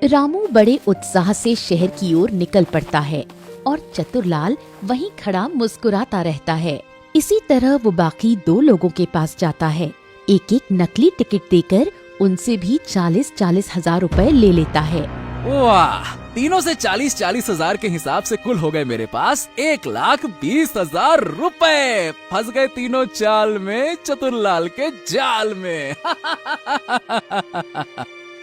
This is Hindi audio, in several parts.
रामू बड़े उत्साह से शहर की ओर निकल पड़ता है और चतुरलाल वहीं खड़ा मुस्कुराता रहता है। इसी तरह वो बाकी दो लोगों के पास जाता है। एक एक नकली टिकट देकर उनसे भी 40-40 हजार रुपए ले लेता है। वाह, तीनों से 40-40 हजार के हिसाब से कुल हो गए मेरे पास 1,20,000 रुपए। फंस गए तीनों चाल में, चतुरलाल के जाल में।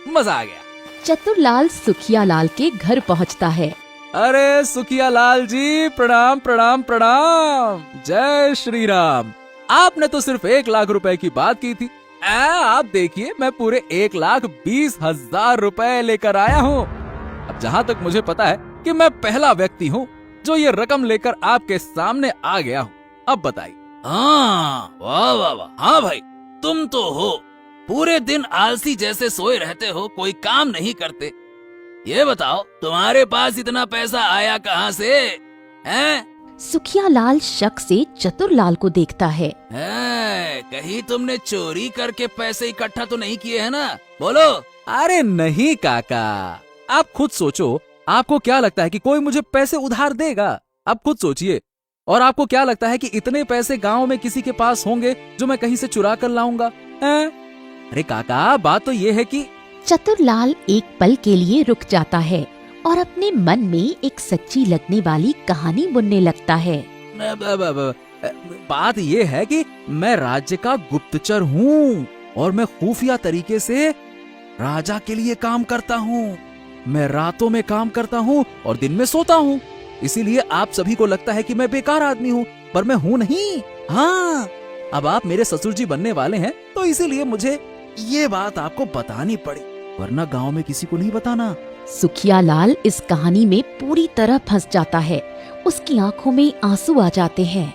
मजा आ गया। चतुरलाल सुखिया लाल के घर पहुंचता है। अरे सुखिया लाल जी, प्रणाम प्रणाम प्रणाम। जय श्री राम। आपने तो सिर्फ 1,00,000 रुपए की बात की थी। आप देखिए, मैं पूरे 1,20,000 रुपए लेकर आया हूँ। अब जहाँ तक मुझे पता है कि मैं पहला व्यक्ति हूँ जो ये रकम लेकर आपके सामने आ गया हूँ। अब बताइए। हाँ, वाह वाह वाह। हाँ भाई, तुम तो हो। पूरे दिन आलसी जैसे सोए रहते हो, कोई काम नहीं करते। ये बताओ, तुम्हारे पास इतना पैसा आया कहाँ से? हैं? सुखिया लाल शक से चतुरलाल को देखता है। कहीं तुमने चोरी करके पैसे इकट्ठा तो नहीं किए है ना? बोलो। अरे नहीं काका, आप खुद सोचो। आपको क्या लगता है कि कोई मुझे पैसे उधार देगा? आप खुद सोचिए। और आपको क्या लगता है कि इतने पैसे गांव में किसी के पास होंगे जो मैं कहीं से चुरा कर लाऊंगा? अरे काका, बात तो ये है कि चतुरलाल एक पल के लिए रुक जाता है और अपने मन में एक सच्ची लगने वाली कहानी बुनने लगता है। बात ये है कि मैं राज्य का गुप्तचर हूँ और मैं खुफिया तरीके से राजा के लिए काम करता हूँ। मैं रातों में काम करता हूँ और दिन में सोता हूँ। इसीलिए आप सभी को लगता है कि मैं बेकार आदमी हूँ, पर मैं हूँ नहीं। हाँ, अब आप मेरे ससुर जी बनने वाले हैं, तो इसीलिए मुझे ये बात आपको बतानी पड़ी, वरना गांव में किसी को नहीं बताना। सुखिया लाल इस कहानी में पूरी तरह फंस जाता है। उसकी आंखों में आंसू आ जाते हैं।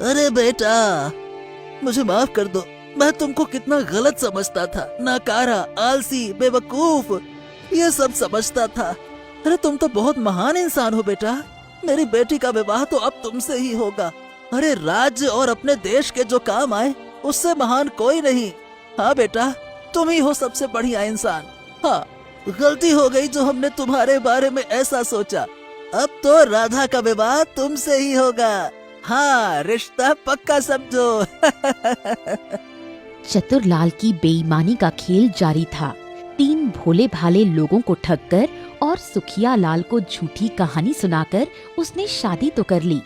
अरे बेटा, मुझे माफ कर दो। मैं तुमको कितना गलत समझता था। नाकारा, आलसी, बेवकूफ, ये सब समझता था। अरे तुम तो बहुत महान इंसान हो बेटा। मेरी बेटी का विवाह तो अब तुमसे ही होगा। अरे राज्य और अपने देश के जो काम आए, उससे महान कोई नहीं। हाँ बेटा, तुम ही हो सबसे बढ़िया इंसान। हाँ, गलती हो गई जो हमने तुम्हारे बारे में ऐसा सोचा। अब तो राधा का विवाह तुमसे ही होगा। हाँ, रिश्ता पक्का समझो। चतुरलाल की बेईमानी का खेल जारी था। 3 भोले भाले लोगों को ठग कर और सुखिया लाल को झूठी कहानी सुनाकर उसने शादी तो कर ली,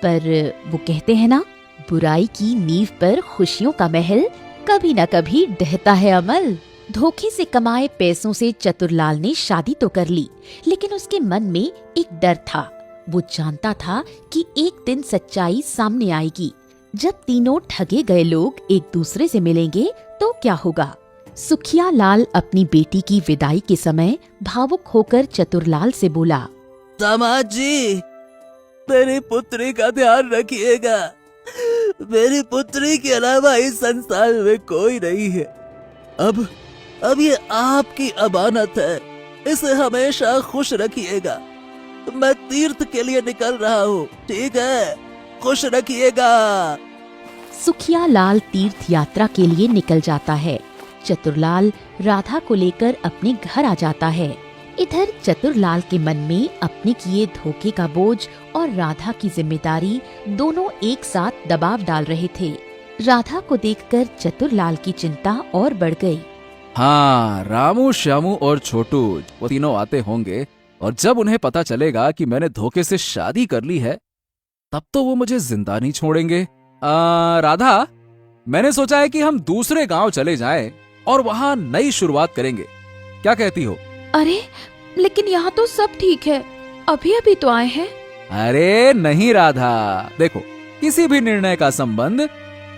पर वो कहते हैं ना, बुराई की नींव पर खुशियों का महल कभी न कभी ढहता है अमल। धोखे से कमाए पैसों से चतुरलाल ने शादी तो कर ली, लेकिन उसके मन में एक डर था। वो जानता था कि एक दिन सच्चाई सामने आएगी। जब तीनों ठगे गए लोग एक दूसरे से मिलेंगे तो क्या होगा। सुखिया लाल अपनी बेटी की विदाई के समय भावुक होकर चतुरलाल से बोला, दामाद जी, मेरी पुत्री का ध्यान रखिएगा। मेरी पुत्री के अलावा इस संसार में कोई नहीं है। अब ये आपकी अमानत है, इसे हमेशा खुश रखिएगा। मैं तीर्थ के लिए निकल रहा हूँ, ठीक है? खुश रखिएगा। सुखिया लाल तीर्थ यात्रा के लिए निकल जाता है। चतुरलाल राधा को लेकर अपने घर आ जाता है। इधर चतुरलाल के मन में अपने किए धोखे का बोझ और राधा की जिम्मेदारी दोनों एक साथ दबाव डाल रहे थे। राधा को देखकर चतुरलाल की चिंता और बढ़ गई। हाँ, रामू, श्यामू और छोटू, वो तीनों आते होंगे और जब उन्हें पता चलेगा कि मैंने धोखे से शादी कर ली है, तब तो वो मुझे जिंदा नहीं छोड़ेंगे। राधा, मैंने सोचा है कि हम दूसरे गांव चले जाएं और वहाँ नई शुरुआत करेंगे। क्या कहती हो? अरे लेकिन यहाँ तो सब ठीक है, अभी अभी तो आए हैं। अरे नहीं राधा, देखो, किसी भी निर्णय का संबंध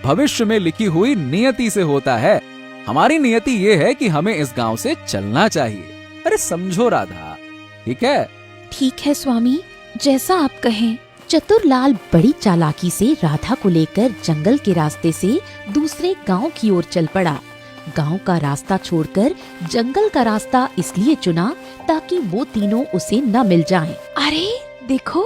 भविष्य में लिखी हुई नियति से होता है। हमारी नियति ये है कि हमें इस गांव से चलना चाहिए। अरे समझो राधा, ठीक है? ठीक है स्वामी, जैसा आप कहें। चतुरलाल बड़ी चालाकी से राधा को लेकर जंगल के रास्ते से दूसरे गांव की ओर चल पड़ा। गांव का रास्ता छोड़कर जंगल का रास्ता इसलिए चुना ताकि वो तीनों उसे न मिल जाएं। अरे देखो,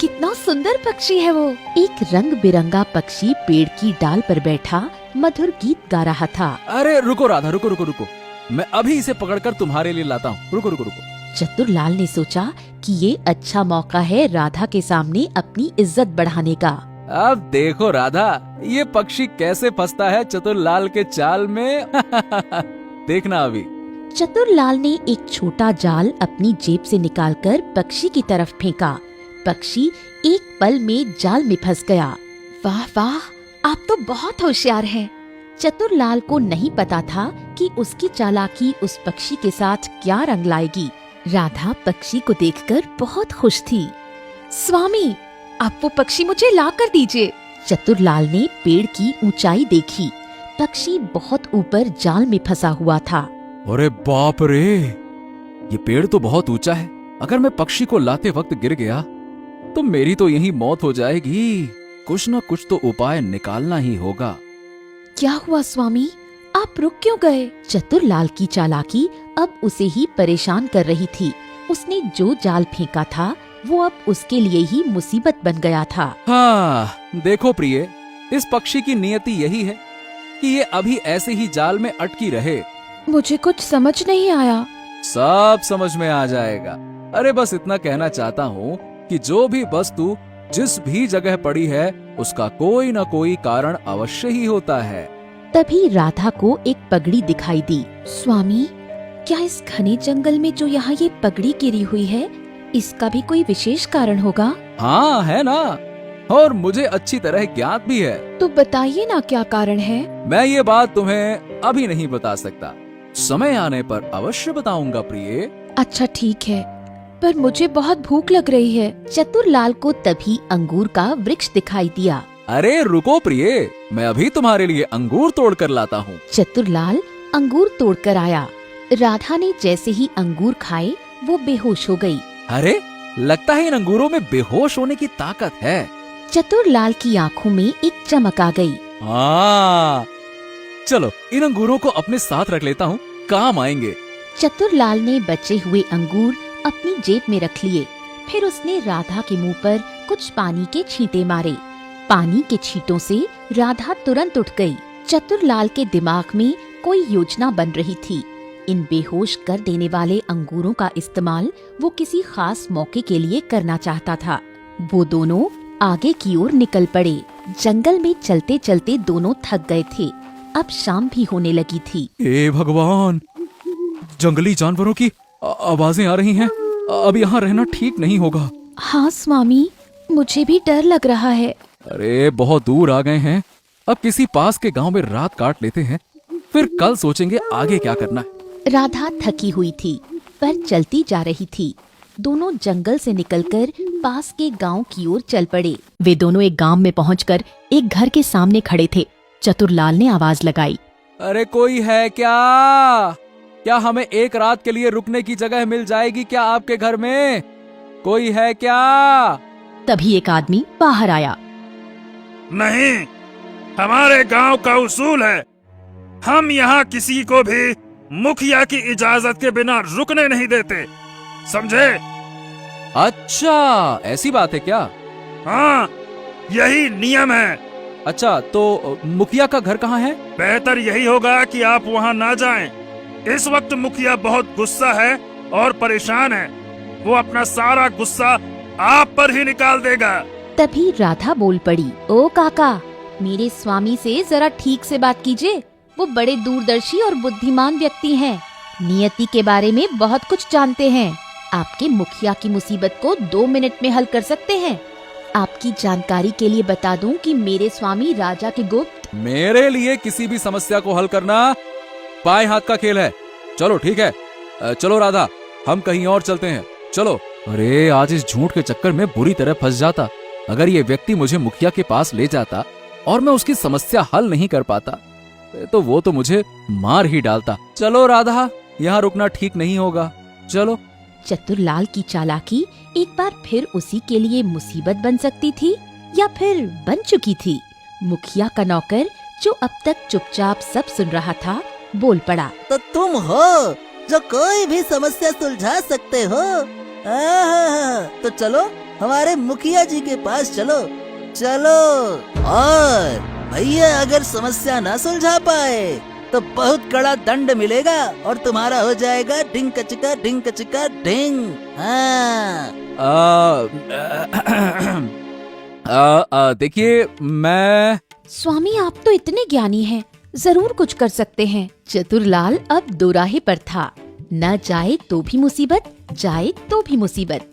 कितना सुंदर पक्षी है वो। एक रंग बिरंगा पक्षी पेड़ की डाल पर बैठा मधुर गीत गा रहा था। अरे रुको राधा, रुको रुको रुको, मैं अभी इसे पकड़कर तुम्हारे लिए लाता हूँ। रुको रुको रुको। चतुरलाल ने सोचा कि ये अच्छा मौका है राधा के सामने अपनी इज्जत बढ़ाने का। अब देखो राधा, ये पक्षी कैसे फंसता है चतुरलाल के चाल में। देखना अभी। चतुरलाल ने एक छोटा जाल अपनी जेब से निकालकर पक्षी की तरफ फेंका। पक्षी एक पल में जाल में फंस गया। वाह वाह, आप तो बहुत होशियार हैं। चतुरलाल को नहीं पता था कि उसकी चालाकी उस पक्षी के साथ क्या रंग लाएगी। राधा पक्षी को देखकर बहुत खुश थी। स्वामी, आप वो पक्षी मुझे ला कर दीजिए। चतुरलाल ने पेड़ की ऊंचाई देखी। पक्षी बहुत ऊपर जाल में फंसा हुआ था। अरे बाप रे, ये पेड़ तो बहुत ऊंचा है। अगर मैं पक्षी को लाते वक्त गिर गया तो मेरी तो यही मौत हो जाएगी। कुछ न कुछ तो उपाय निकालना ही होगा। क्या हुआ स्वामी, आप रुक क्यों गए? चतुरलाल की चालाकी अब उसे ही परेशान कर रही थी। उसने जो जाल फेंका था वो अब उसके लिए ही मुसीबत बन गया था। हाँ, देखो प्रिय, इस पक्षी की नियति यही है कि ये अभी ऐसे ही जाल में अटकी रहे। मुझे कुछ समझ नहीं आया। सब समझ में आ जाएगा। अरे बस इतना कहना चाहता हूँ कि जो भी वस्तु जिस भी जगह पड़ी है उसका कोई न कोई कारण अवश्य ही होता है। तभी राधा को एक पगड़ी दिखाई दी। स्वामी, क्या इस घने जंगल में जो यहाँ ये पगड़ी गिरी हुई है, इसका भी कोई विशेष कारण होगा? हाँ है ना, और मुझे अच्छी तरह ज्ञात भी है। तो बताइए ना क्या कारण है। मैं ये बात तुम्हें अभी नहीं बता सकता, समय आने पर अवश्य बताऊंगा प्रिय। अच्छा ठीक है, पर मुझे बहुत भूख लग रही है। चतुरलाल को तभी अंगूर का वृक्ष दिखाई दिया। अरे रुको प्रिय, मैं अभी तुम्हारे लिए अंगूर तोड़ कर लाता हूँ। चतुरलाल अंगूर तोड़कर आया। राधा ने जैसे ही अंगूर खाए वो बेहोश हो गई। अरे लगता है इन अंगूरों में बेहोश होने की ताकत है। चतुरलाल की आंखों में एक चमक आ गई। हाँ, चलो इन अंगूरों को अपने साथ रख लेता हूँ, काम आएंगे। चतुरलाल ने बचे हुए अंगूर अपनी जेब में रख लिए। फिर उसने राधा के मुंह पर कुछ पानी के छींटे मारे। पानी के छींटों से राधा तुरंत उठ गई। चतुरलाल के दिमाग में कोई योजना बन रही थी। इन बेहोश कर देने वाले अंगूरों का इस्तेमाल वो किसी खास मौके के लिए करना चाहता था। वो दोनों आगे की ओर निकल पड़े। जंगल में चलते चलते दोनों थक गए थे। अब शाम भी होने लगी थी। हे भगवान, जंगली जानवरों की आवाजें आ रही हैं। अब यहाँ रहना ठीक नहीं होगा। हाँ स्वामी, मुझे भी डर लग रहा है। अरे बहुत दूर आ गए हैं। अब किसी पास के गांव में रात काट लेते हैं, फिर कल सोचेंगे आगे क्या करना है। राधा थकी हुई थी पर चलती जा रही थी। दोनों जंगल से निकलकर पास के गांव की ओर चल पड़े। वे दोनों एक गांव में पहुंचकर एक घर के सामने खड़े थे। चतुरलाल ने आवाज लगाई। अरे कोई है क्या? क्या हमें एक रात के लिए रुकने की जगह मिल जाएगी क्या आपके घर में? कोई है क्या? तभी एक आदमी बाहर आया। नहीं, हमारे गांव का उसूल है, हम यहाँ किसी को भी मुखिया की इजाजत के बिना रुकने नहीं देते, समझे? अच्छा, ऐसी बात है क्या? हाँ, यही नियम है। अच्छा, तो मुखिया का घर कहाँ है? बेहतर यही होगा कि आप वहाँ ना जाएं। इस वक्त मुखिया बहुत गुस्सा है और परेशान है। वो अपना सारा गुस्सा आप पर ही निकाल देगा। तभी राधा बोल पड़ी। ओ काका, मेरे स्वामी से जरा ठीक से बात कीजिए। वो बड़े दूरदर्शी और बुद्धिमान व्यक्ति हैं। नियति के बारे में बहुत कुछ जानते हैं। आपके मुखिया की मुसीबत को 2 मिनट में हल कर सकते हैं। आपकी जानकारी के लिए बता दूं कि मेरे स्वामी राजा के गुप्त। मेरे लिए किसी भी समस्या को हल करना बाएं हाथ का खेल है। चलो ठीक है, चलो राधा, हम कहीं और चलते हैं, चलो। अरे आज इस झूठ के चक्कर में बुरी तरह फंस जाता। अगर ये व्यक्ति मुझे मुखिया के पास ले जाता और मैं उसकी समस्या हल नहीं कर पाता तो वो तो मुझे मार ही डालता। चलो राधा, यहाँ रुकना ठीक नहीं होगा, चलो। चतुरलाल की चालाकी एक बार फिर उसी के लिए मुसीबत बन सकती थी या फिर बन चुकी थी। मुखिया का नौकर, जो अब तक चुपचाप सब सुन रहा था, बोल पड़ा। तो तुम हो जो कोई भी समस्या सुलझा सकते हो। तो चलो हमारे मुखिया जी के पास चलो, चलो। और भैया अगर समस्या ना सुलझा पाए तो बहुत कड़ा दंड मिलेगा और तुम्हारा हो जाएगा ढिंक चिका ढिंग। हाँ। देखिए मैं स्वामी आप तो इतने ज्ञानी हैं, जरूर कुछ कर सकते हैं। चतुरलाल अब दोराहे पर था, न जाए तो भी मुसीबत, जाए तो भी मुसीबत।